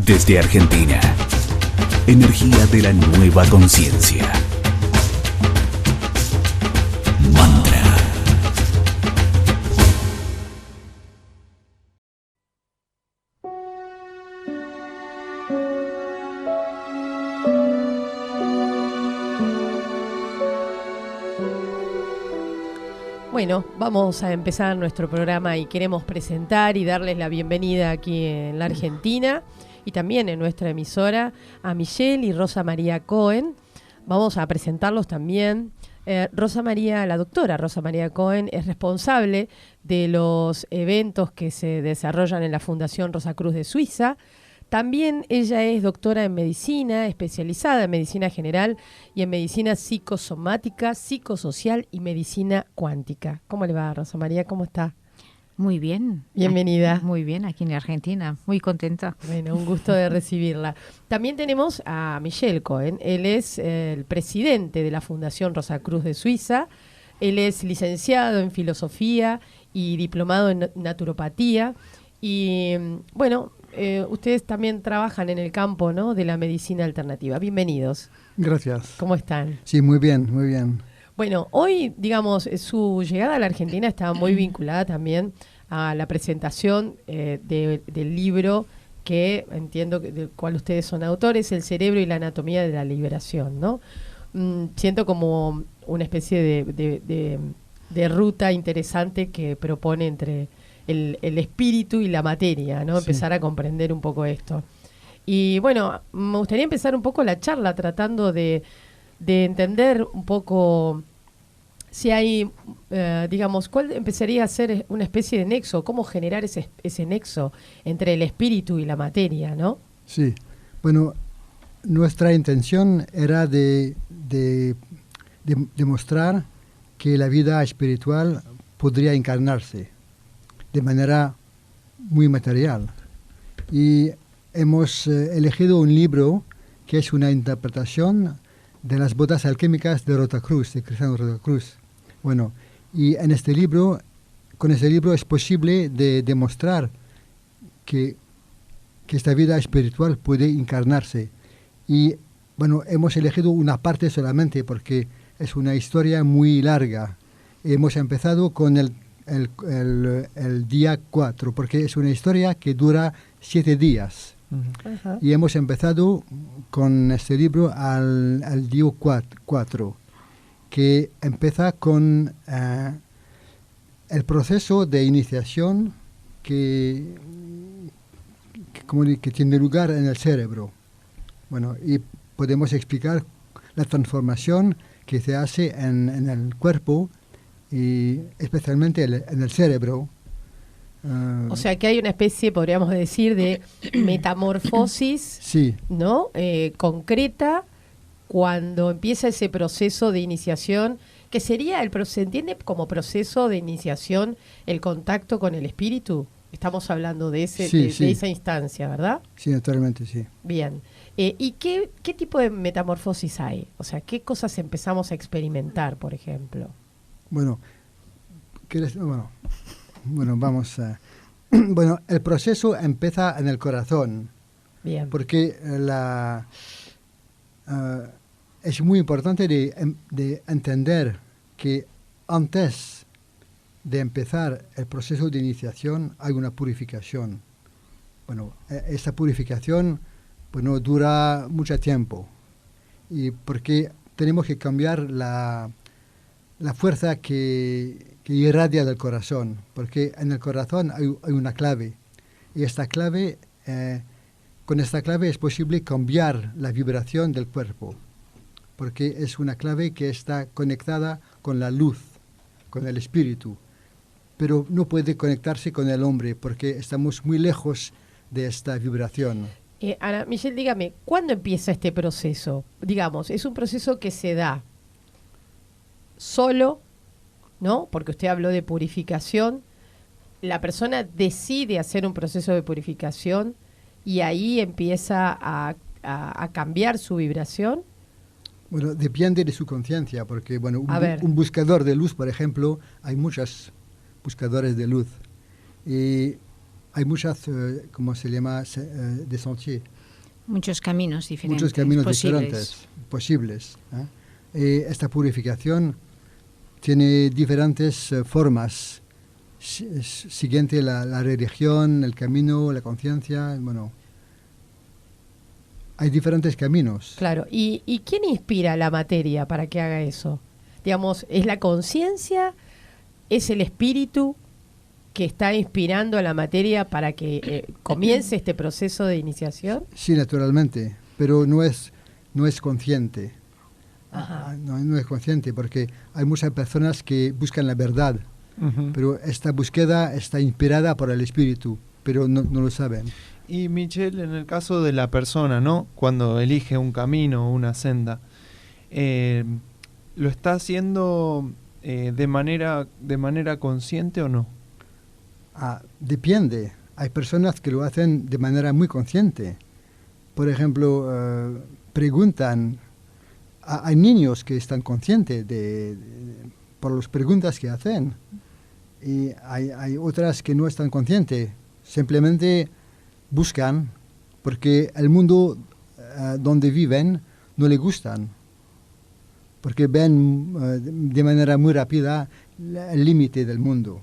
Desde Argentina, energía de la nueva conciencia. Mantra. Bueno, vamos a empezar nuestro programa y queremos presentar y darles la bienvenida aquí en la Argentina y también en nuestra emisora a Michelle y Rosa María Cohen. Vamos a presentarlos también. La doctora Rosa María Cohen es responsable de los eventos que se desarrollan en la Fundación Rosa Cruz de Suiza. También ella es doctora en medicina, especializada en medicina general y en medicina psicosomática, psicosocial y medicina cuántica. ¿Cómo le va, Rosa María? ¿Cómo está? Muy bien. Bienvenida. Muy bien, aquí en Argentina. Muy contenta. Bueno, un gusto de recibirla. También tenemos a Michelle Cohen. Él es el presidente de la Fundación Rosa Cruz de Suiza. Él es licenciado en filosofía y diplomado en naturopatía. Y bueno, ustedes también trabajan en el campo, ¿no?, de la medicina alternativa. Bienvenidos. Gracias. ¿Cómo están? Sí, muy bien, muy bien. Bueno, hoy, digamos, su llegada a la Argentina está muy vinculada también a la presentación del libro que entiendo del cual ustedes son autores, El cerebro y la anatomía de la liberación, ¿no? Siento como una especie de ruta interesante que propone entre el espíritu y la materia, ¿no? Sí. Empezar a comprender un poco esto. Y bueno, me gustaría empezar un poco la charla tratando de entender un poco si hay, digamos, cuál empezaría a ser una especie de nexo, cómo generar ese nexo entre el espíritu y la materia, ¿no? Sí, bueno, nuestra intención era de demostrar que la vida espiritual podría encarnarse de manera muy material. Y hemos elegido un libro que es una interpretación de las bodas alquímicas de Rotacruz, de Cristiano Rotacruz. Bueno, y en este libro, con este libro es posible de demostrar que esta vida espiritual puede encarnarse. Y bueno, hemos elegido una parte solamente porque es una historia muy larga. Hemos empezado con el día 4, porque es una historia que dura 7 días. Ajá. Y hemos empezado con este libro al día 4, que empieza con el proceso de iniciación que tiene lugar en el cerebro. Bueno, y podemos explicar la transformación que se hace en el cuerpo y especialmente en el cerebro. O sea que hay una especie, podríamos decir, de metamorfosis, Sí, ¿no? Concreta cuando empieza ese proceso de iniciación, que sería se entiende como proceso de iniciación el contacto con el espíritu. Estamos hablando de Sí, sí. esa instancia, ¿verdad? sí, naturalmente sí. Bien. ¿Y qué tipo de metamorfosis hay? O sea, ¿qué cosas empezamos a experimentar, por ejemplo? Bueno, vamos a... Bueno, el proceso empieza en el corazón, Bien. porque es muy importante de entender que antes de empezar el proceso de iniciación hay una purificación. Bueno, esta purificación dura mucho tiempo, y porque tenemos que cambiar la fuerza que irradia del corazón, porque en el corazón hay una clave, y esta clave, con esta clave es posible cambiar la vibración del cuerpo, porque es una clave que está conectada con la luz, con el espíritu, pero no puede conectarse con el hombre, porque estamos muy lejos de esta vibración. Ana, Michelle, dígame, ¿cuándo empieza este proceso? Digamos, ¿es un proceso que se da solo, ¿no? Porque usted habló de purificación. La persona decide hacer un proceso de purificación y ahí empieza a cambiar su vibración. Bueno, depende de su conciencia, porque bueno, un buscador de luz, por ejemplo, hay muchos buscadores de luz. Y hay muchas, ¿cómo se llama? De sentiers. Muchos caminos diferentes. Muchos caminos posibles. diferentes, posibles. Esta purificación tiene diferentes formas, siguiente la religión, el camino, la conciencia, bueno, hay diferentes caminos. Claro, ¿y quién inspira la materia para que haga eso? Digamos, ¿es la conciencia? ¿Es el espíritu que está inspirando a la materia para que comience este proceso de iniciación? Sí, naturalmente, pero no es consciente. Ajá. No es consciente porque hay muchas personas que buscan la verdad, Ujú. pero esta búsqueda está inspirada por el espíritu, pero no lo saben. Y Michelle, en el caso de la persona, ¿no? Cuando elige un camino o una senda, ¿lo está haciendo de manera consciente o no? Depende. Hay personas que lo hacen de manera muy consciente. Por ejemplo, preguntan. Hay niños que están conscientes por las preguntas que hacen. Y hay otras que no están conscientes. Simplemente buscan porque el mundo donde viven no les gustan. Porque ven de manera muy rápida el límite del mundo.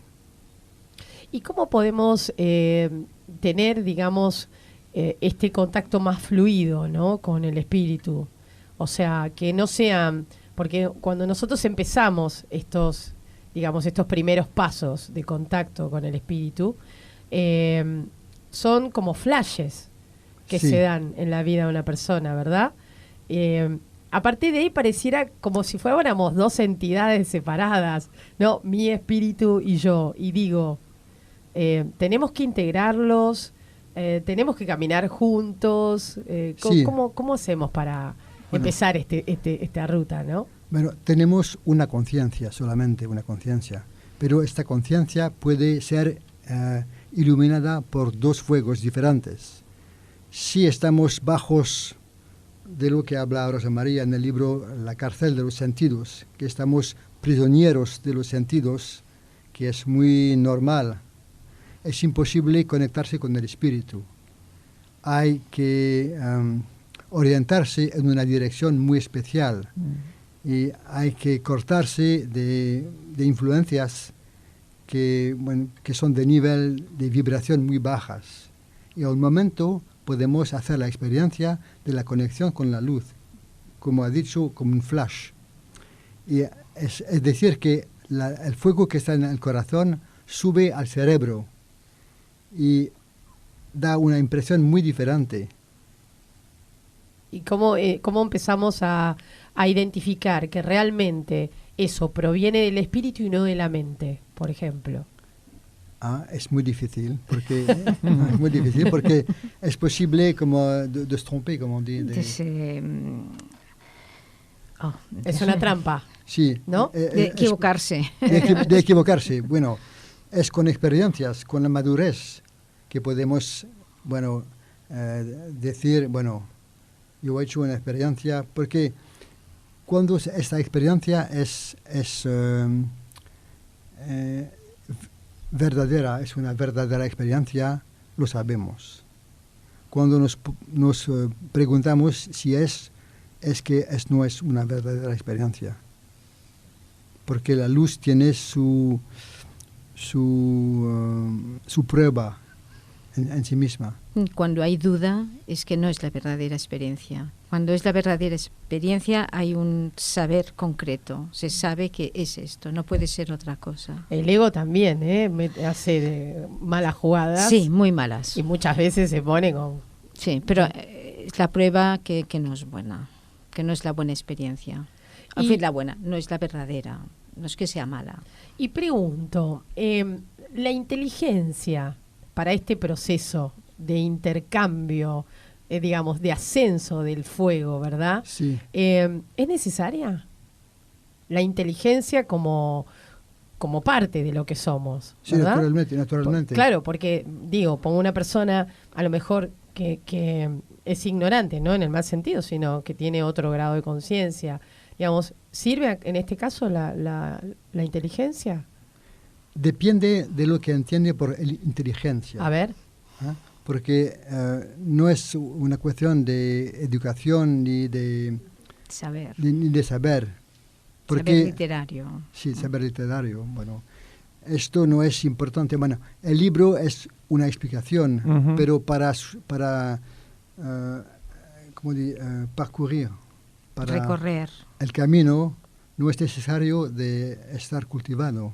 ¿Y cómo podemos tener, digamos, este contacto más fluido, ¿no?, con el espíritu? O sea, que no sean... Porque cuando nosotros empezamos estos primeros pasos de contacto con el espíritu, son como flashes que Sí. se dan en la vida de una persona, ¿verdad? A partir de ahí pareciera como si fuéramos dos entidades separadas, ¿no? Mi espíritu y yo. Y digo, tenemos que integrarlos, tenemos que caminar juntos. Sí. ¿Cómo hacemos para empezar esta ruta, ¿no? Bueno, tenemos una conciencia, solamente una conciencia, pero esta conciencia puede ser iluminada por dos fuegos diferentes. Si estamos bajos de lo que habla Rosa María en el libro La cárcel de los sentidos, que estamos prisioneros de los sentidos, que es muy normal, es imposible conectarse con el espíritu. Hay que orientarse en una dirección muy especial y hay que cortarse de influencias que son de nivel de vibración muy bajas. Y al momento podemos hacer la experiencia de la conexión con la luz, como ha dicho, como un flash. Y es decir, que el fuego que está en el corazón sube al cerebro y da una impresión muy diferente. ¿Y cómo empezamos a identificar que realmente eso proviene del espíritu y no de la mente, por ejemplo? Es muy difícil, porque es posible como de se tromper, como on dit. Es una trampa, Sí. ¿no? De equivocarse. De equivocarse. Bueno, es con experiencias, con la madurez, que podemos, decir, yo he hecho una experiencia, porque cuando esta experiencia es verdadera, es una verdadera experiencia, lo sabemos. Cuando nos preguntamos si no es una verdadera experiencia. Porque la luz tiene su prueba en sí misma. Cuando hay duda es que no es la verdadera experiencia. Cuando es la verdadera experiencia hay un saber concreto. Se sabe que es esto, no puede ser otra cosa. El ego también, hace malas jugadas. Sí, muy malas. Y muchas veces se pone con... Sí, pero es la prueba que no es buena, que no es la buena experiencia. En fin, la buena, no es la verdadera, no es que sea mala. Y pregunto, la inteligencia para este proceso de intercambio, digamos, de ascenso del fuego, ¿verdad? Sí. ¿Es necesaria la inteligencia como parte de lo que somos? Sí, ¿verdad? naturalmente. Claro, porque, pongo una persona a lo mejor que es ignorante, no en el mal sentido, sino que tiene otro grado de conciencia. Digamos, ¿sirve en este caso la inteligencia? Depende de lo que entiende por inteligencia. A ver. Porque no es una cuestión de educación ni de Saber. ni de saber. Porque, Saber literario. Sí, saber literario. Bueno, esto no es importante. Bueno, el libro es una explicación, pero para parcourir, para recorrer. el camino, no es necesario de estar cultivado,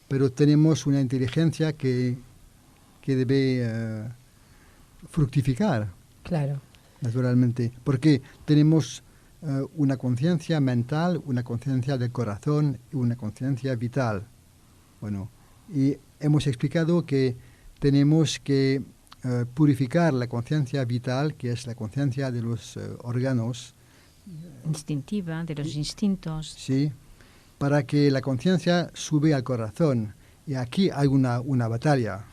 pero tenemos una inteligencia que debe fructificar. Claro. Naturalmente, porque tenemos una conciencia mental, una conciencia del corazón y una conciencia vital. Bueno, y hemos explicado que tenemos que purificar la conciencia vital, que es la conciencia de los órganos. Instintiva, de los instintos. Sí, para que la conciencia sube al corazón. Y aquí hay una batalla.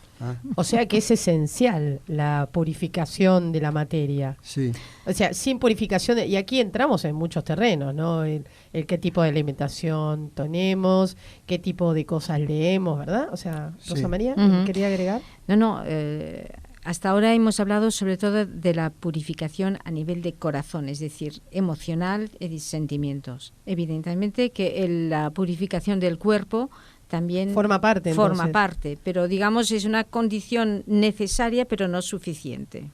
O sea que es esencial la purificación de la materia. Sí. O sea, sin purificación, y aquí entramos en muchos terrenos, ¿no? El qué tipo de alimentación tenemos, qué tipo de cosas leemos, ¿verdad? O sea, Sí. Rosa María, ¿quería agregar? No, hasta ahora hemos hablado sobre todo de la purificación a nivel de corazón, es decir, emocional y de sentimientos. Evidentemente que la purificación del cuerpo también Forma parte, entonces. pero digamos es una condición necesaria pero no suficiente.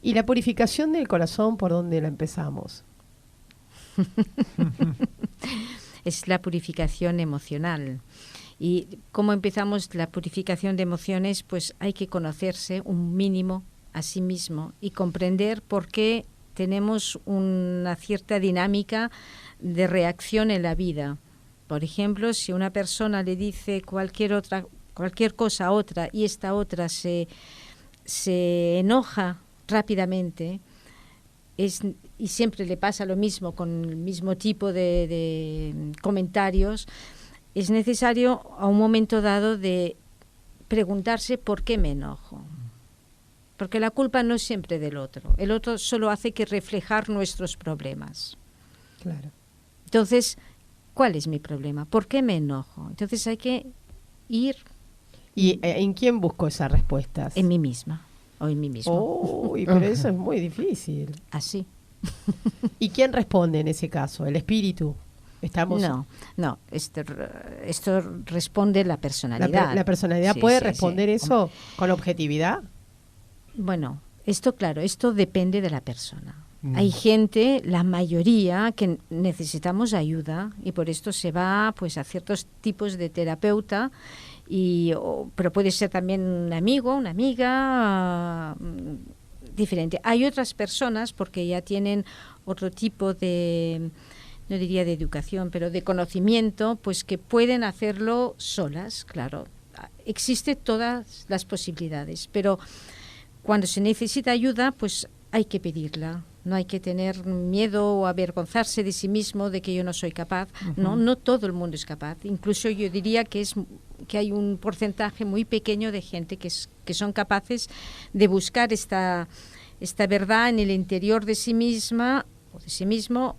¿Y la purificación del corazón por dónde la empezamos? Es la purificación emocional. ¿Y cómo empezamos la purificación de emociones? Pues hay que conocerse un mínimo a sí mismo y comprender por qué tenemos una cierta dinámica de reacción en la vida. Por ejemplo, si una persona le dice cualquier cosa a otra y esta otra se enoja rápidamente, y siempre le pasa lo mismo con el mismo tipo de comentarios, es necesario a un momento dado de preguntarse por qué me enojo. Porque la culpa no es siempre del otro. El otro solo hace que reflejar nuestros problemas. Claro. Entonces, ¿cuál es mi problema? ¿Por qué me enojo? Entonces hay que ir... ¿Y en quién busco esas respuestas? En mí misma o en mí mismo. Uy, pero eso es muy difícil. Así. ¿Y quién responde en ese caso? ¿El espíritu? No, esto responde la personalidad. ¿La personalidad Sí, puede sí, responder sí. eso con objetividad? Bueno, esto depende de la persona. Hay gente, la mayoría, que necesitamos ayuda y por esto se va pues a ciertos tipos de terapeuta, pero puede ser también un amigo, una amiga, diferente. Hay otras personas, porque ya tienen otro tipo de, no diría de educación, pero de conocimiento, pues que pueden hacerlo solas, claro. Existen todas las posibilidades, pero cuando se necesita ayuda, pues hay que pedirla. No hay que tener miedo o avergonzarse de sí mismo de que yo no soy capaz. No todo el mundo es capaz. Incluso yo diría que hay un porcentaje muy pequeño de gente que son capaces de buscar esta verdad en el interior de sí misma o de sí mismo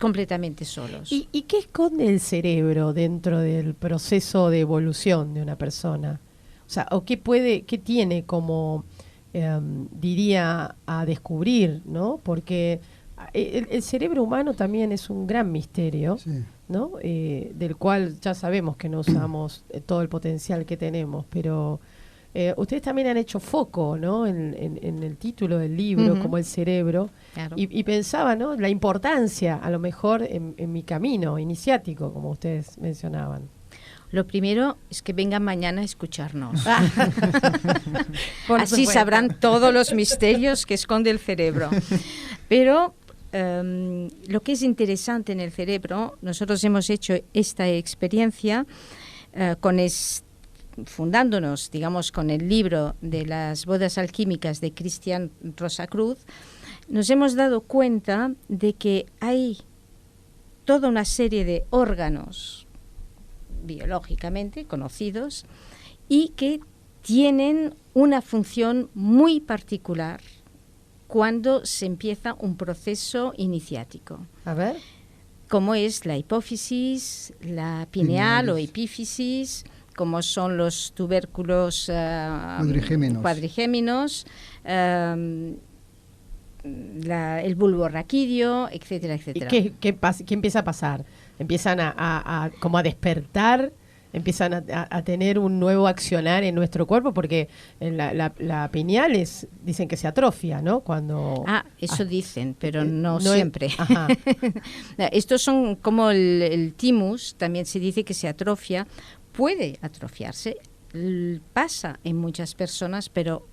completamente solos. ¿Y qué esconde el cerebro dentro del proceso de evolución de una persona? O sea, ¿o qué tiene como... diría a descubrir, ¿no? Porque el cerebro humano también es un gran misterio, Sí. ¿no? Del cual ya sabemos que no usamos todo el potencial que tenemos, pero ustedes también han hecho foco, ¿no? En el título del libro, como el cerebro, Claro. y pensaba, ¿no? La importancia, a lo mejor, en mi camino iniciático, como ustedes mencionaban. Lo primero es que vengan mañana a escucharnos. Por Así supuesto. sabrán todos los misterios que esconde el cerebro. Pero lo que es interesante en el cerebro, nosotros hemos hecho esta experiencia fundándonos, digamos, con el libro de las bodas alquímicas de Cristian Rosacruz, nos hemos dado cuenta de que hay toda una serie de órganos biológicamente conocidos y que tienen una función muy particular cuando se empieza un proceso iniciático, A ver. como es la hipófisis, la pineal o epífisis, como son los tubérculos cuadrigéminos, el bulbo raquídeo, etcétera, etcétera. ¿Y qué empieza a pasar? Empiezan como a despertar, empiezan a tener un nuevo accionar en nuestro cuerpo, porque la pineal dicen que se atrofia, ¿no? Cuando eso dicen, pero no siempre. Ajá. Estos son como el thymus, también se dice que se atrofia, puede atrofiarse, pasa en muchas personas, pero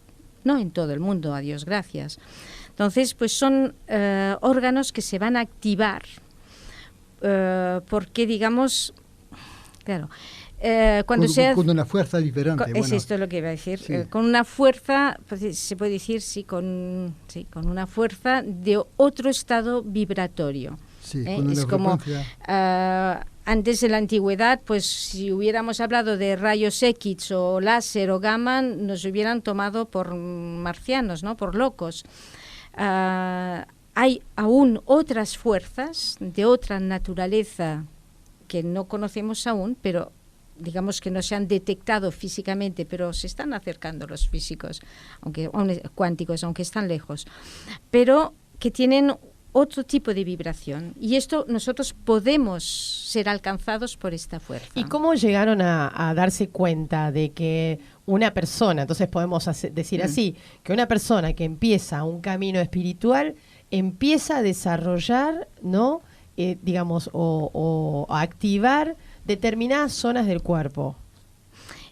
no en todo el mundo, a Dios gracias. Entonces, pues son órganos que se van a activar porque, digamos, claro, cuando con una fuerza diferente. Es esto lo que iba a decir. Sí. Con una fuerza, pues, se puede decir, con una fuerza de otro estado vibratorio. Sí, con una es como antes en la antigüedad, pues si hubiéramos hablado de rayos X o láser o gamma, nos hubieran tomado por marcianos, ¿no? Por locos. Hay aún otras fuerzas de otra naturaleza que no conocemos aún, pero digamos que no se han detectado físicamente, pero se están acercando los físicos, cuánticos, aunque están lejos, pero que tienen otro tipo de vibración, y esto nosotros podemos ser alcanzados por esta fuerza. ¿Y cómo llegaron a darse cuenta de que una persona, entonces podemos decir así, que una persona que empieza un camino espiritual empieza a desarrollar, ¿no? Digamos, o a activar determinadas zonas del cuerpo?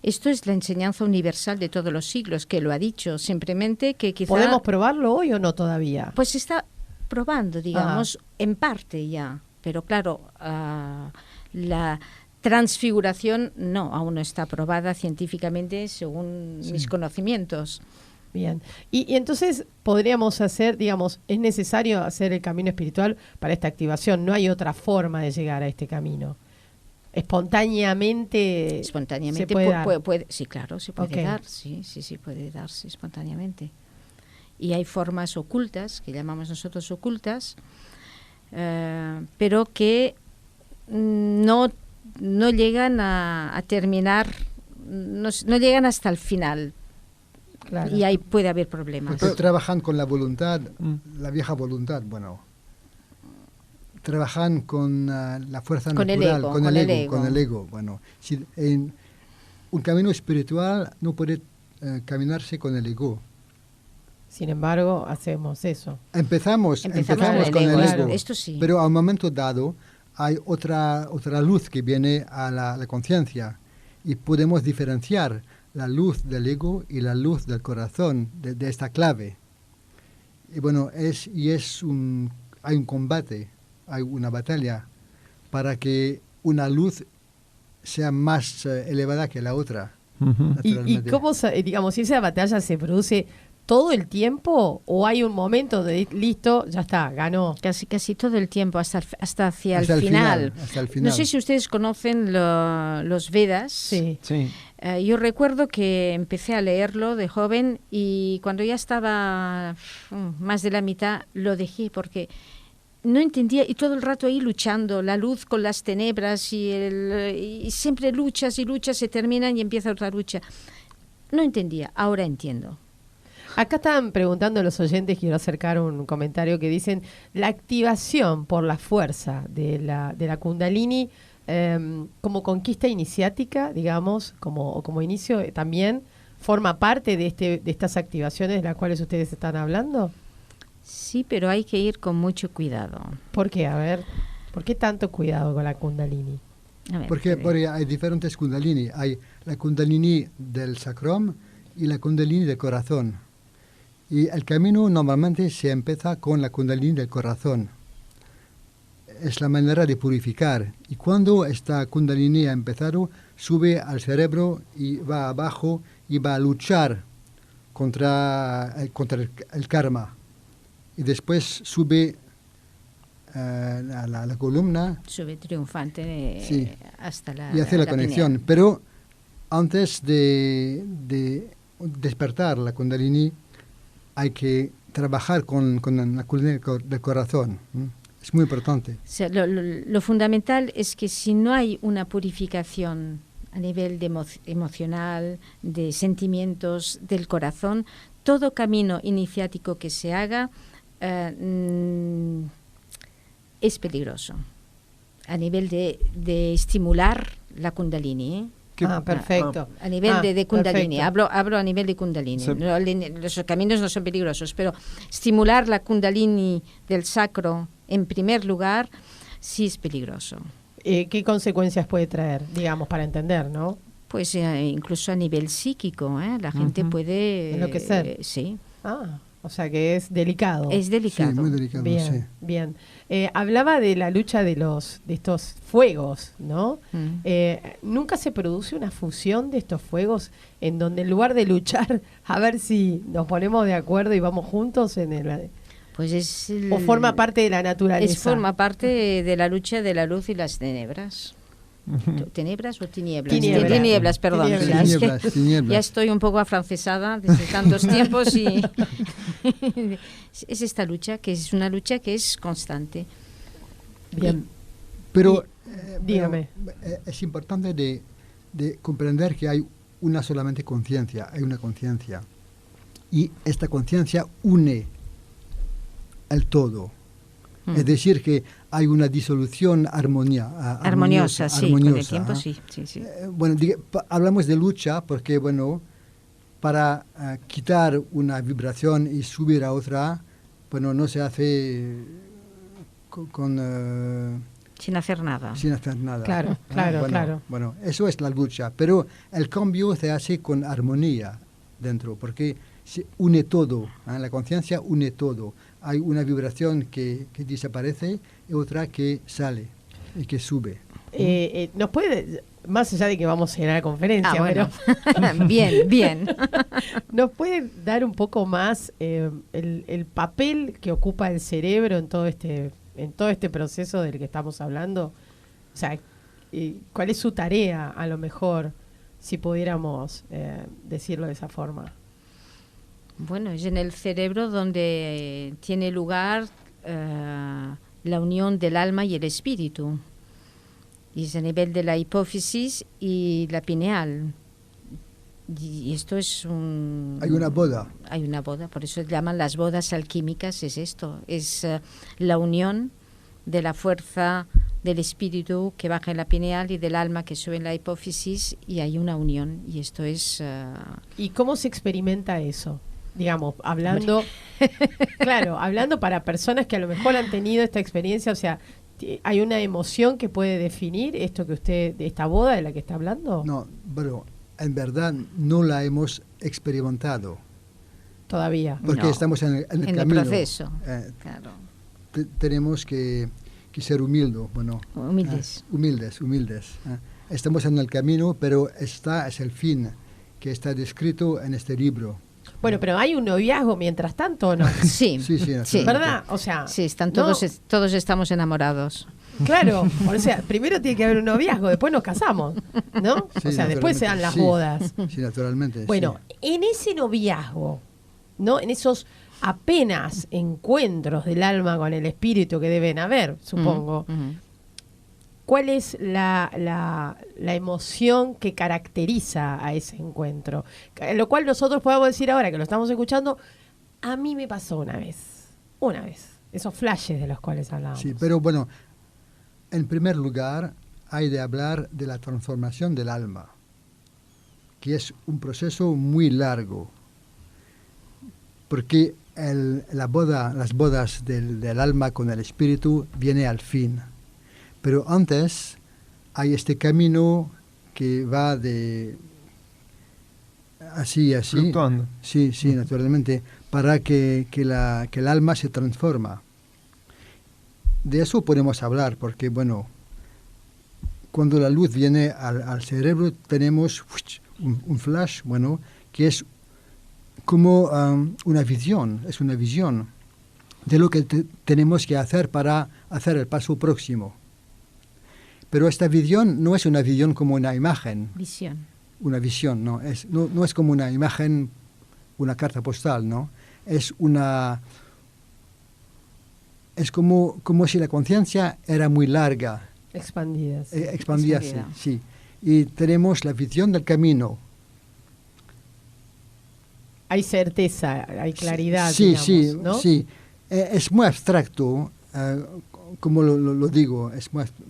Esto es la enseñanza universal de todos los siglos, que lo ha dicho, simplemente que quizá... ¿Podemos probarlo hoy o no todavía? Pues se está probando, digamos, en parte ya, pero claro, la transfiguración aún no está probada científicamente según mis conocimientos. Bien, y entonces podríamos hacer, digamos, es necesario hacer el camino espiritual para esta activación, no hay otra forma de llegar a este camino. Espontáneamente se puede dar. Sí, claro, se puede dar, sí, puede darse espontáneamente. Y hay formas ocultas, que llamamos nosotros ocultas, pero que no llegan a terminar, no llegan hasta el final. Claro. Y ahí puede haber problemas. Porque trabajan con la voluntad, la vieja voluntad, trabajan con la fuerza natural, con el ego. Bueno, en un camino espiritual no puede caminarse con el ego. Sin embargo, hacemos eso. Empezamos con el ego, claro, esto sí. Pero a un momento dado hay otra luz que viene a la conciencia, y podemos diferenciar la luz del ego y la luz del corazón de esta clave. Y bueno, hay un combate, hay una batalla para que una luz sea más elevada que la otra. ¿Y cómo, digamos, si esa batalla se produce todo el tiempo o hay un momento de listo, ya está, ganó? Casi todo el tiempo, hasta hacia el final. No sé si ustedes conocen los Vedas. Sí. Yo recuerdo que empecé a leerlo de joven y cuando ya estaba más de la mitad lo dejé porque no entendía, y todo el rato ahí luchando, la luz con las tenebras y siempre luchas y luchas, se terminan y empieza otra lucha. No entendía, ahora entiendo. Acá estaban preguntando los oyentes, quiero acercar un comentario que dicen, la activación por la fuerza de la Kundalini como conquista iniciática, digamos, como inicio, también forma parte de estas activaciones de las cuales ustedes están hablando. Sí, pero hay que ir con mucho cuidado. ¿Por qué? A ver, ¿por qué tanto cuidado con la Kundalini? Porque hay diferentes Kundalini. Hay la Kundalini del sacrum y la Kundalini del corazón. Y el camino normalmente se empieza con la Kundalini del corazón. Es la manera de purificar. Y cuando esta Kundalini ha empezado, sube al cerebro y va abajo y va a luchar contra el karma. Y después sube a la columna. Sube triunfante hasta la y hace la conexión. pineal. Pero antes de despertar la Kundalini, hay que trabajar con la Kundalini del corazón. Es muy importante. O sea, lo fundamental es que si no hay una purificación a nivel de emocional, de sentimientos, del corazón. Todo camino iniciático que se haga es peligroso a nivel de estimular la Kundalini, ¿eh? Perfecto. A nivel de Kundalini, perfecto. hablo a nivel de Kundalini. Sí. Los caminos no son peligrosos, pero estimular la Kundalini del sacro en primer lugar sí es peligroso. ¿Qué consecuencias puede traer, digamos, para entender, no? Pues incluso a nivel psíquico, la gente puede enloquecer. Sí, O sea que es delicado. es delicado. Sí, muy delicado, Bien, sí. bien. Hablaba de la lucha de estos fuegos, ¿no? ¿Nunca se produce una fusión de estos fuegos en donde en lugar de luchar a ver si nos ponemos de acuerdo y vamos juntos Pues o forma parte de la naturaleza? forma parte de la lucha de la luz y las tenebras. ¿Tenebras o tinieblas? Tinieblas. Tinieblas, perdón. Tinieblas. Es que Tinieblas. ya estoy un poco afrancesada desde tantos tiempos y es esta lucha, que es una lucha que es constante. Bien. Pero, dígame. Es importante de comprender que hay una solamente conciencia, hay una conciencia. Y esta conciencia une el todo. Es decir, que hay una disolución Armoniosa, sí, con el tiempo sí. Bueno, hablamos de lucha porque, bueno, para quitar una vibración y subir a otra, bueno, no se hace sin hacer nada. Sin hacer nada. Claro, claro. Bueno, eso es la lucha, pero el cambio se hace con armonía dentro, porque se une todo, la conciencia une todo. Hay una vibración que desaparece y otra que sale y que sube. ¿Nos puede, más allá de que vamos a ir a la conferencia, bueno. pero bien. ¿nos puede dar un poco más el papel que ocupa el cerebro en todo este proceso del que estamos hablando? O sea, ¿cuál es su tarea, a lo mejor, si pudiéramos decirlo de esa forma? Bueno, es en el cerebro donde tiene lugar la unión del alma y el espíritu. Y es a nivel de la hipófisis y la pineal. Y esto es Hay una boda. Hay una boda, por eso llaman las bodas alquímicas, es esto. Es la unión de la fuerza del espíritu que baja en la pineal y del alma que sube en la hipófisis, y hay una unión. Y esto es... ¿Y cómo se experimenta eso? Digamos, hablando para personas que a lo mejor han tenido esta experiencia, o sea, ¿hay una emoción que puede definir esto que de esta boda de la que está hablando? No, pero en verdad no la hemos experimentado. Todavía. Porque No, estamos en el el camino. proceso. Claro. Tenemos que ser humildes. Humildes. Estamos en el camino, pero es el fin que está descrito en este libro. Bueno, pero hay un noviazgo mientras tanto, ¿o no? Sí. ¿Verdad? O sea, sí, están todos estamos enamorados. Claro, o sea, primero tiene que haber un noviazgo, después nos casamos, ¿no? Sí, o sea, después se dan las bodas. Sí, naturalmente. Bueno, en ese noviazgo, ¿no? En esos apenas encuentros del alma con el espíritu que deben haber, supongo. ¿Cuál es la emoción que caracteriza a ese encuentro? Lo cual nosotros podemos decir ahora que lo estamos escuchando, a mí me pasó una vez, esos flashes de los cuales hablábamos. Sí, pero bueno, en primer lugar hay de hablar de la transformación del alma, que es un proceso muy largo, porque las bodas del alma con el espíritu viene al fin. Pero antes hay este camino que va de así. Fluctuando. Sí, naturalmente, para que el alma se transforma. De eso podemos hablar, porque, bueno, cuando la luz viene al cerebro tenemos un flash, bueno, que es como una visión, de lo que tenemos que hacer para hacer el paso próximo. Pero esta visión no es una visión como una imagen. Una visión, no es como una imagen, una carta postal, ¿no? Es como si la conciencia era muy larga. Expandida. Expandida, sí. y tenemos la visión del camino. Hay certeza, hay claridad, Sí, digamos, sí, ¿no? sí. Es muy abstracto, como lo digo,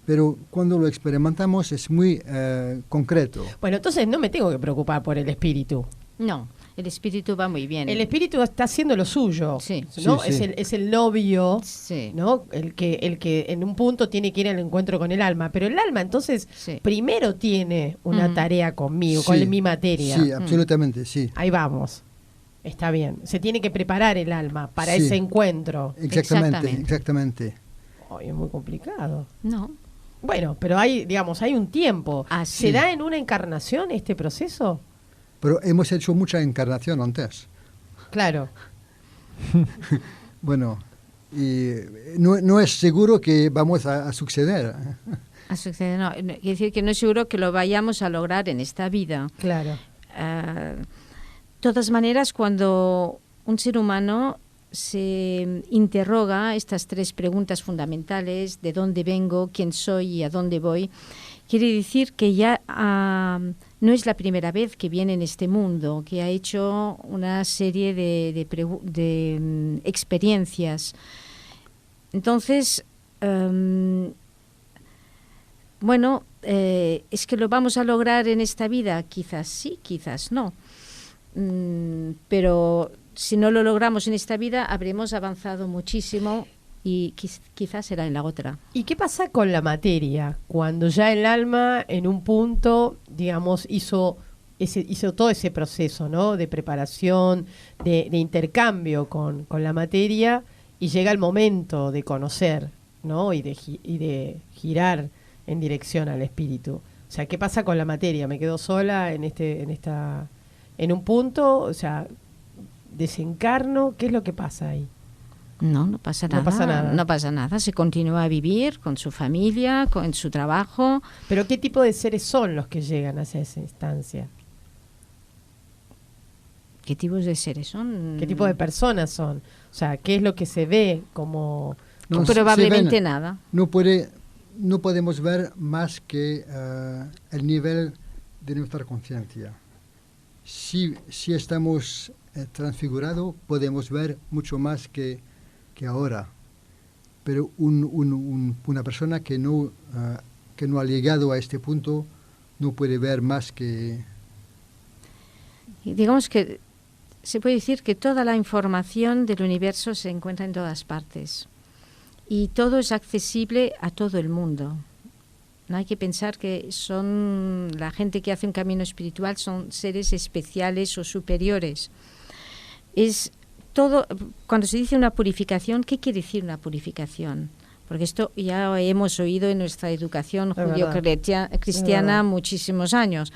pero cuando lo experimentamos es muy concreto. Bueno, entonces no me tengo que preocupar por el espíritu. No, el espíritu va muy bien. El espíritu está haciendo lo suyo, Sí. ¿no? Sí, sí. Es el novio, Sí. ¿no? El que en un punto tiene que ir al encuentro con el alma. Pero el alma, entonces, Sí. primero tiene una tarea conmigo, Sí, con mi materia. Sí, absolutamente, sí. Ahí vamos. Está bien. Se tiene que preparar el alma para Sí. ese encuentro. Exactamente, exactamente. Ay, es muy complicado. No. Bueno, pero hay, digamos, hay un tiempo. Ah, ¿Se sí. da en una encarnación este proceso? Pero hemos hecho mucha encarnación antes. Claro. Bueno, y no es seguro que vamos a suceder. Ha sucedido, no. Quiere decir que no es seguro que lo vayamos a lograr en esta vida. Claro. De todas maneras, cuando un ser humano se interroga estas tres preguntas fundamentales, de dónde vengo, quién soy y a dónde voy, quiere decir que ya no es la primera vez que viene en este mundo, que ha hecho una serie de experiencias. Entonces, bueno, ¿es que lo vamos a lograr en esta vida? Quizás sí, quizás no. Pero si no lo logramos en esta vida, habremos avanzado muchísimo y quizás será en la otra. ¿Y qué pasa con la materia? Cuando ya el alma en un punto, digamos, hizo todo ese proceso, ¿no? De preparación, de intercambio con la materia, y llega el momento de conocer, ¿no? Y de girar en dirección al espíritu. O sea, ¿qué pasa con la materia? ¿Me quedo sola en un punto? O sea, ¿desencarno? ¿Qué es lo que pasa ahí? No pasa nada. No pasa nada. No pasa nada. Se continúa a vivir con su familia, con su trabajo. ¿Pero qué tipo de seres son los que llegan hacia esa instancia? ¿Qué tipos de seres son? ¿Qué tipo de personas son? O sea, ¿qué es lo que se ve como... No, Probablemente se ven, nada. no podemos ver más que el nivel de nuestra conciencia. Si estamos transfigurados, podemos ver mucho más que ahora. Pero una persona que no ha llegado a este punto no puede ver más que... Y digamos que se puede decir que toda la información del universo se encuentra en todas partes. Y todo es accesible a todo el mundo. No hay que pensar que son la gente que hace un camino espiritual son seres especiales o superiores. Es todo. Cuando se dice una purificación, ¿qué quiere decir una purificación? Porque esto ya hemos oído en nuestra educación judío-cristiana muchísimos años.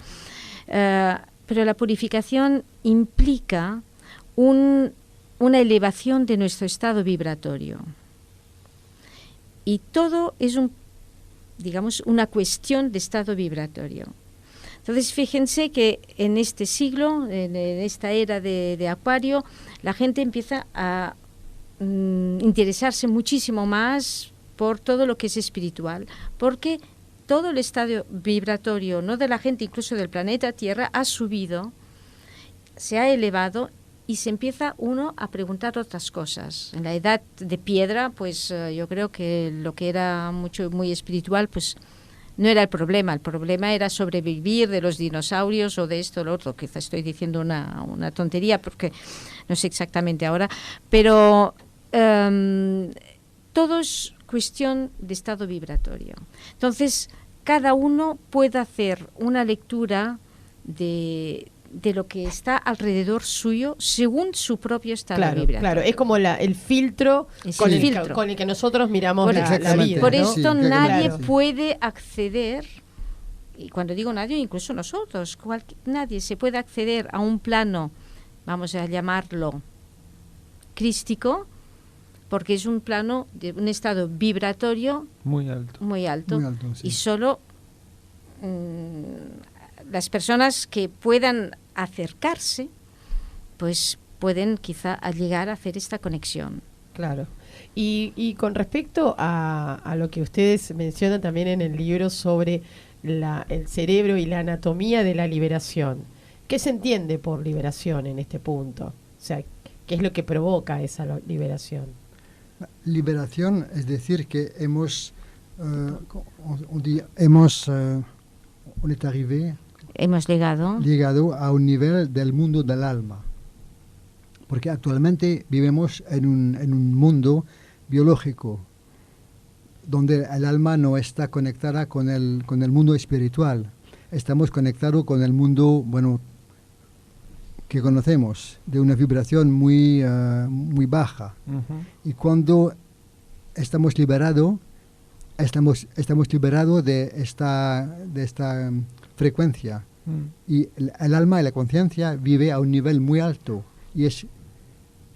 Pero la purificación implica una elevación de nuestro estado vibratorio. Y todo es una cuestión de estado vibratorio. Entonces, fíjense que en este siglo, en esta era de Acuario, la gente empieza a interesarse muchísimo más por todo lo que es espiritual, porque todo el estado vibratorio, no de la gente, incluso del planeta Tierra, ha subido, se ha elevado, y se empieza uno a preguntar otras cosas. En la edad de piedra, pues yo creo que lo que era muy espiritual, pues no era el problema era sobrevivir de los dinosaurios o de esto o lo otro. Quizás estoy diciendo una tontería porque no sé exactamente ahora, pero todo es cuestión de estado vibratorio. Entonces, cada uno puede hacer una lectura de lo que está alrededor suyo según su propio estado vibratorio. Claro, es como el filtro, con el que nosotros miramos la vida. Por ¿no? esto nadie puede acceder, y cuando digo nadie, incluso nosotros, nadie se puede acceder a un plano, vamos a llamarlo crístico, porque es un plano de un estado vibratorio muy alto. Muy alto Sí. Y solo las personas que puedan acercarse, pues pueden quizá llegar a hacer esta conexión. Claro. Y con respecto a lo que ustedes mencionan también en el libro sobre el cerebro y la anatomía de la liberación. ¿Qué se entiende por liberación en este punto? O sea, ¿qué es lo que provoca esa liberación? Liberación es decir que hemos llegado a un nivel del mundo del alma. Porque actualmente vivimos en un mundo biológico donde el alma no está conectada con el mundo espiritual. Estamos conectados con el mundo, que conocemos, de una vibración muy baja. Uh-huh. Y cuando estamos liberados de esta frecuencia. Y el alma y la conciencia vive a un nivel muy alto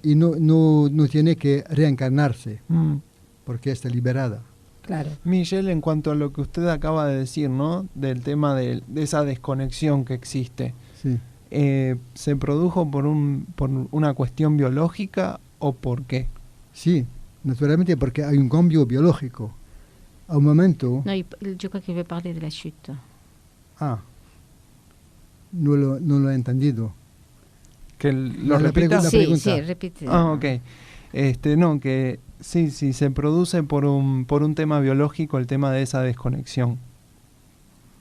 y no tiene que reencarnarse porque está liberada. Claro. Michelle, en cuanto a lo que usted acaba de decir, ¿no? Del tema de esa desconexión que existe. Sí. ¿Se produjo por una cuestión biológica o por qué? Sí, naturalmente porque hay un cambio biológico. A un momento... No, yo creo que voy a hablar de la chute. Ah, no lo he entendido. ¿Que lo repita? Sí, repite. Ah, ok. No, que sí, se produce por un tema biológico, el tema de esa desconexión.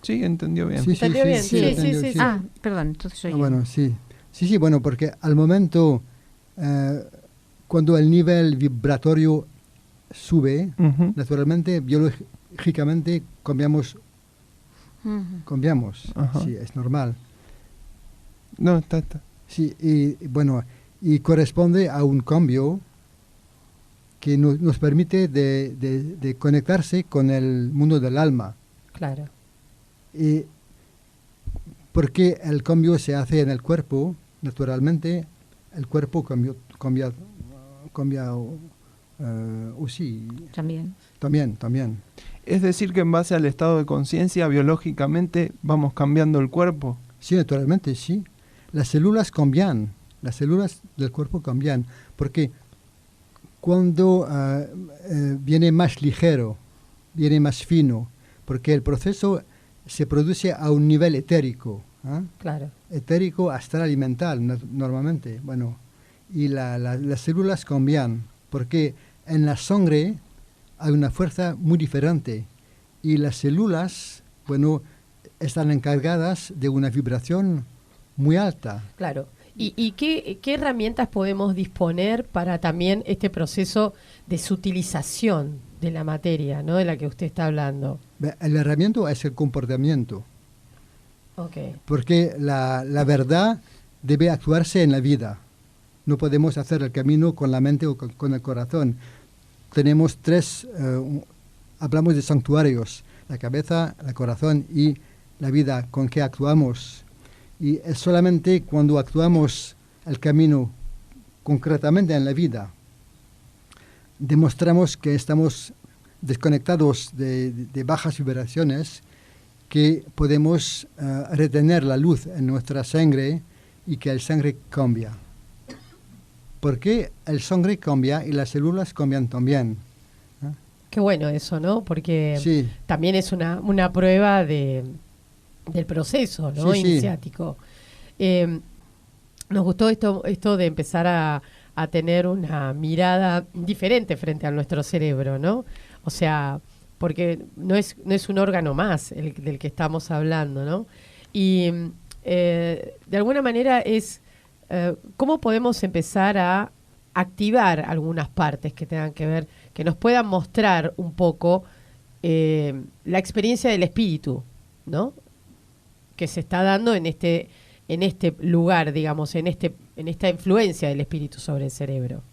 Sí, entendió bien. Sí. Ah, perdón, entonces soy yo. Bueno, sí. Sí, porque al momento, cuando el nivel vibratorio sube, uh-huh, naturalmente, biológicamente cambiamos. Uh-huh. Sí, es normal. No, está. Sí, y corresponde a un cambio que nos permite de conectarse con el mundo del alma. Claro. Y porque el cambio se hace en el cuerpo, naturalmente, el cuerpo cambia sí. También. Es decir, que en base al estado de conciencia, biológicamente, vamos cambiando el cuerpo. Sí, naturalmente, sí. Las células cambian, las células del cuerpo cambian, porque cuando viene más ligero, viene más fino, porque el proceso se produce a un nivel etérico. Claro. Etérico, astral y mental, normalmente. Y las células cambian, porque en la sangre hay una fuerza muy diferente, y las células, están encargadas de una vibración muy alta. Claro. ¿Y qué herramientas podemos disponer para también este proceso de sutilización de la materia, ¿no? De la que usted está hablando? El herramienta es el comportamiento. Okay. Porque la verdad debe actuarse en la vida. No podemos hacer el camino con la mente o con el corazón. Tenemos hablamos de santuarios: la cabeza, el corazón y la vida con que actuamos. Y es solamente cuando actuamos el camino concretamente en la vida, demostramos que estamos desconectados de bajas vibraciones, que podemos retener la luz en nuestra sangre y que el sangre cambia. Porque el sangre cambia y las células cambian también. Qué bueno eso, ¿no? Porque sí, también es una prueba del proceso, ¿no? Sí, iniciático. Nos gustó esto de empezar a tener una mirada diferente frente a nuestro cerebro, ¿no? O sea, porque no es un órgano más del que estamos hablando, ¿no? Y de alguna manera es cómo podemos empezar a activar algunas partes que tengan que ver, que nos puedan mostrar un poco la experiencia del espíritu, ¿no? Que se está dando en este lugar, digamos, en esta influencia del espíritu sobre el cerebro.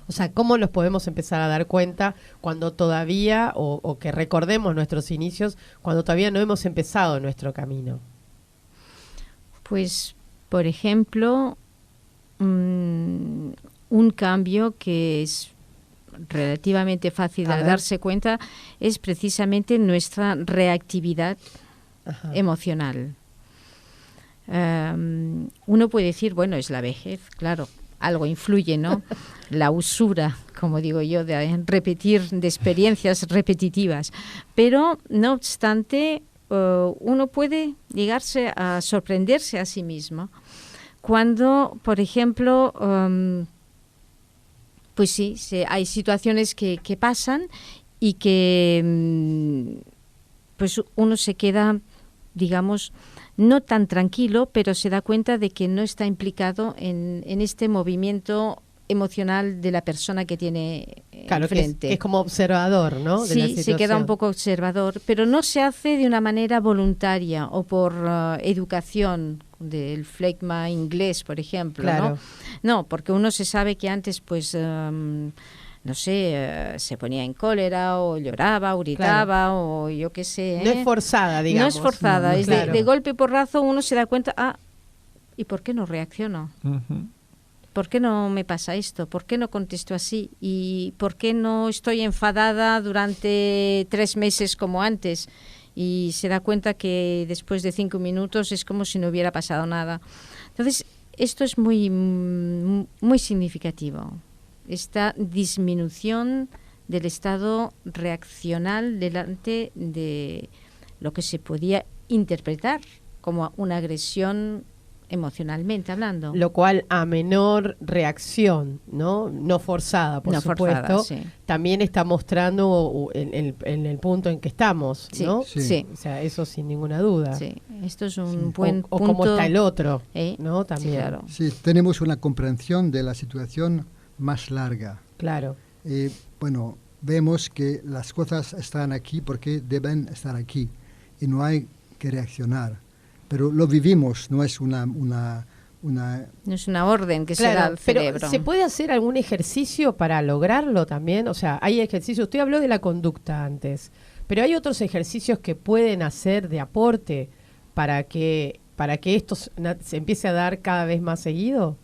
O sea, ¿cómo nos podemos empezar a dar cuenta cuando todavía, o que recordemos nuestros inicios, cuando todavía no hemos empezado nuestro camino? Pues, por ejemplo, un cambio que es relativamente fácil de darse cuenta es precisamente nuestra reactividad emocional. Uno puede decir, bueno, es la vejez, claro, algo influye, ¿no? La usura, como digo yo, de repetir, de experiencias repetitivas. Pero, no obstante, uno puede llegarse a sorprenderse a sí mismo cuando, por ejemplo, pues sí, hay situaciones que pasan y que pues uno se queda, digamos, no tan tranquilo, pero se da cuenta de que no está implicado en este movimiento emocional de la persona que tiene enfrente. Que es como observador, ¿no? De la Sí, situación. se queda un poco observador, pero no se hace de una manera voluntaria o por educación del flegma inglés, por ejemplo, Claro. ¿no? No, porque uno se sabe que antes, pues, no sé, se ponía en cólera o lloraba o gritaba o yo qué sé. No es forzada, digamos. No es forzada, No, es claro. de golpe y porrazo uno se da cuenta, ¿y por qué no reacciono? Ujú. ¿Por qué no me pasa esto? ¿Por qué no contesto así? ¿Y por qué no estoy enfadada durante 3 meses como antes? Y se da cuenta que después de 5 minutos es como si no hubiera pasado nada. Entonces, esto es muy, muy significativo. Esta disminución del estado reaccional delante de lo que se podía interpretar como una agresión emocionalmente hablando. Lo cual a menor reacción, ¿no? No forzada, por No supuesto, forzada, sí. también está mostrando en el punto en que estamos, Sí, ¿no? sí. O sea, eso sin ninguna duda. Sí, esto es un buen o punto. cómo está el otro, ¿Eh? ¿no? También. Sí, claro. Sí, tenemos una comprensión de la situación más larga. Claro. Bueno, vemos que las cosas están aquí porque deben estar aquí y no hay que reaccionar. Pero lo vivimos, no es una No es una orden que se da Claro, al pero cerebro. ¿se puede hacer algún ejercicio para lograrlo también? O sea, hay ejercicios, usted habló de la conducta antes, pero hay otros ejercicios que pueden hacer de aporte para que esto se empiece a dar cada vez más seguido.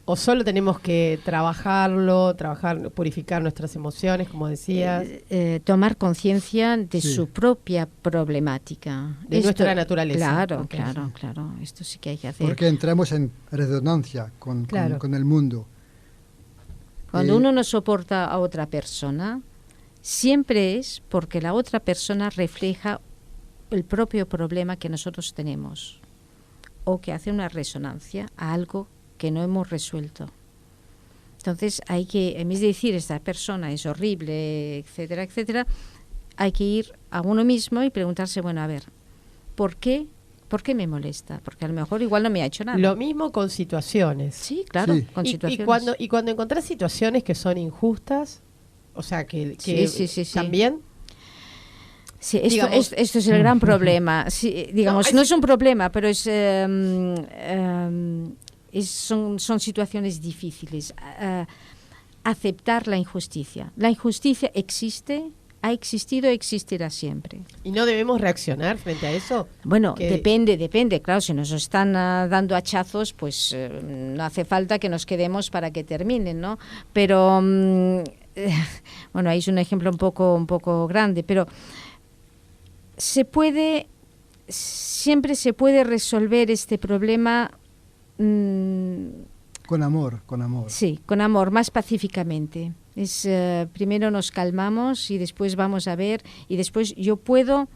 ¿O solo tenemos que purificar nuestras emociones, como decías? Tomar conciencia de Sí. su propia problemática. De nuestra naturaleza. Claro, Ok, claro, sí. claro. Esto sí que hay que hacer. porque entramos en resonancia con el mundo. Cuando uno no soporta a otra persona, siempre es porque la otra persona refleja el propio problema que nosotros tenemos o que hace una resonancia a algo que no hemos resuelto. Entonces hay que, en vez de decir esta persona es horrible, etcétera, etcétera, hay que ir a uno mismo y preguntarse, bueno, a ver, ¿por qué me molesta? Porque a lo mejor igual no me ha hecho nada. Lo mismo con situaciones. Sí, claro, Sí. con Y situaciones. cuando encontrás situaciones que son injustas, o sea, que Sí. también... Sí, digamos- esto es el gran problema. Sí, digamos, no es un problema, pero son situaciones difíciles. Aceptar la injusticia. La injusticia existe, ha existido, existirá siempre. ¿Y no debemos reaccionar frente a eso? Bueno, Que- depende. Claro, si nos están dando hachazos, pues no hace falta que nos quedemos para que terminen, ¿no? Pero, bueno, ahí es un ejemplo un poco grande, pero siempre se puede resolver este problema, Con amor. sí, con amor, más pacíficamente. Primero nos calmamos y después vamos a ver, y después yo puedo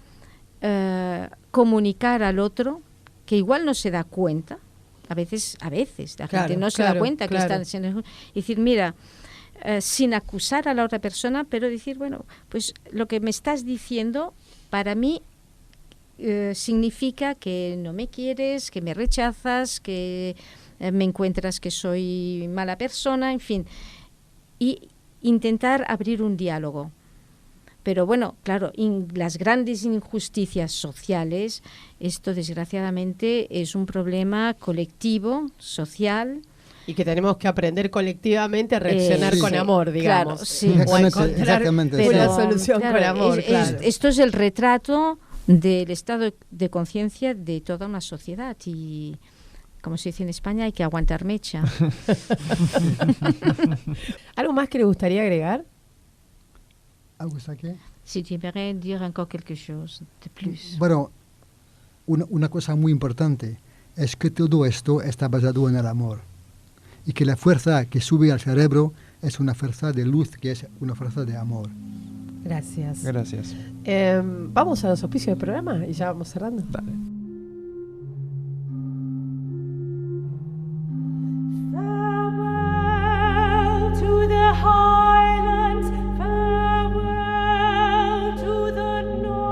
comunicar al otro, que igual no se da cuenta, a veces la Claro, gente no se da claro, cuenta claro. que están siendo, y decir, mira, sin acusar a la otra persona, pero decir, bueno, pues lo que me estás diciendo para mí significa que no me quieres, que me rechazas, que me encuentras que soy mala persona, en fin, y intentar abrir un diálogo. Pero bueno, claro, las grandes injusticias sociales, esto desgraciadamente es un problema colectivo, social. Y que tenemos que aprender colectivamente a reaccionar Sí. con amor, digamos. Claro, sí. O a Exactamente, encontrar exactamente, una sí. solución con amor, claro. Esto es el retrato del estado de conciencia de toda una sociedad y, como se dice en España, hay que aguantar mecha. ¿Algo más que le gustaría agregar? ¿Algo está aquí? Si tu aimerais dire encore quelque chose de plus. Bueno, una cosa muy importante es que todo esto está basado en el amor y que la fuerza que sube al cerebro es una fuerza de luz, que es una fuerza de amor. Gracias. Gracias. Vamos a los auspicios del programa y ya vamos cerrando. Dale. Farewell to the highlands, farewell to the north.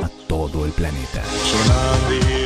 A todo el planeta. Sonavi